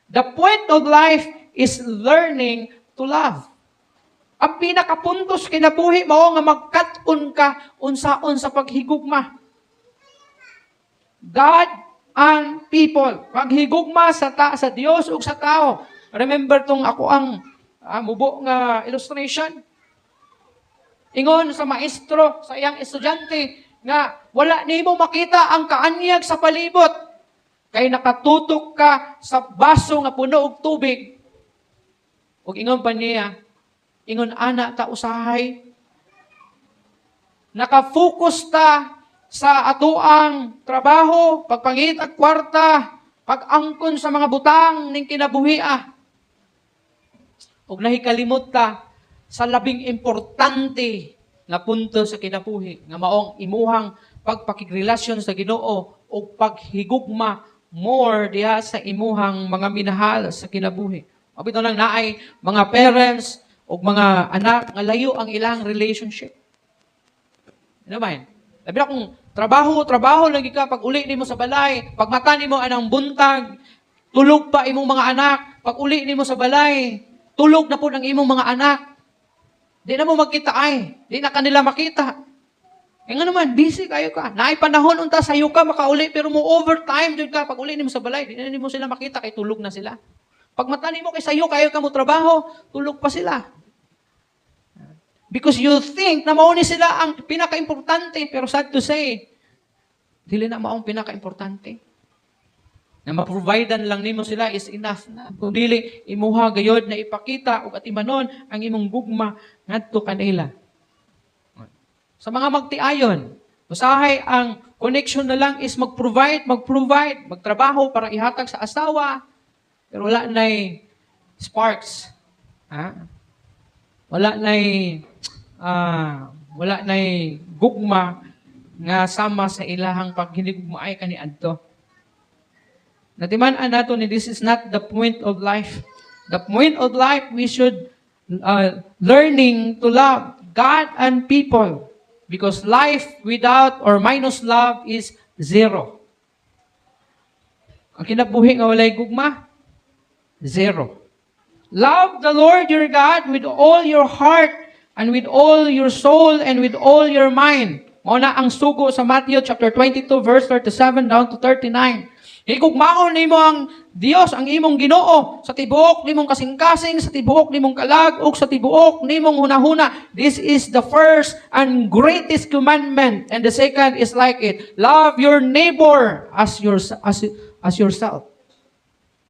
The point of life is learning to love. Ang pinakapuntos kinabuhi mao nga magkat-on ka unsaon sa paghigugma. God and people. Paghigugma sa Dios ug sa tao. Remember tong ako ang mubo nga illustration. Ingon sa maestro, sa iyang estudyante, nga wala nimo makita ang kaanyag sa palibot. Kay nakatutok ka sa baso nga puno og tubig. Ug ingon pa niya, ingon ana ta usahay. Nakafocus ta sa atoang trabaho, pagpangit at kwarta, pag-angkon sa mga butang ning kinabuhia. Ug nahikalimot ta sa labing importante nga punto sa kinabuhi, nga maong imuhang pagpakigrelasyon sa Ginoo o paghigugma more diha sa imuhang mga minahal sa kinabuhi. Mabito nang naay mga parents o mga anak nga layo ang ilang relationship. Ano ba yun? Sabi na kung trabaho lagi ka, pag uli nimo sa balay, pag mata nimo anang buntag, tulog pa imong mga anak, pag uli nimo sa balay, tulog na po ng imong mga anak. Di na mo magkita ay, di na kanila makita. E nga naman, busy kayo ka. Naay panahon unta sayo ka makauli, pero mo overtime dun ka, pag uli nimo sa balay, di na mo sila makita, kay tulog na sila. Pag mata nimo kay sayo, kayo ka mo trabaho, tulog pa sila. Because you think na mauni sila ang pinaka-importante, pero sad to say, dili na maong pinaka-importante. Na ma-providean lang nimo sila is enough na. Kung dili, imuha gayod na ipakita o atimanon ang imong gugma ngadto kanila. Sa mga magtiayon, usahay ang connection na lang is mag-provide, magtrabaho para ihatag sa asawa, pero wala na'y sparks. Wala na'y gugma nga sama sa ilahang pag hindi gugmaay kaniadto. Natiman-an nato ni this is not the point of life. The point of life, we should learning to love God and people. Because life without or minus love is zero. Ang kinabuhi nga walay gugma, zero. Love the Lord your God with all your heart and with all your soul and with all your mind. Muna ang sugo sa Matthew chapter 22 verse 37 down to 39. Higugmaon nimo ang Dios, ang imong Ginoo sa tibuok nimong kasing-kasing, sa tibuok nimong kalag, ug sa tibuok nimong hunahuna. This is the first and greatest commandment, and the second is like it. Love your neighbor as yourself.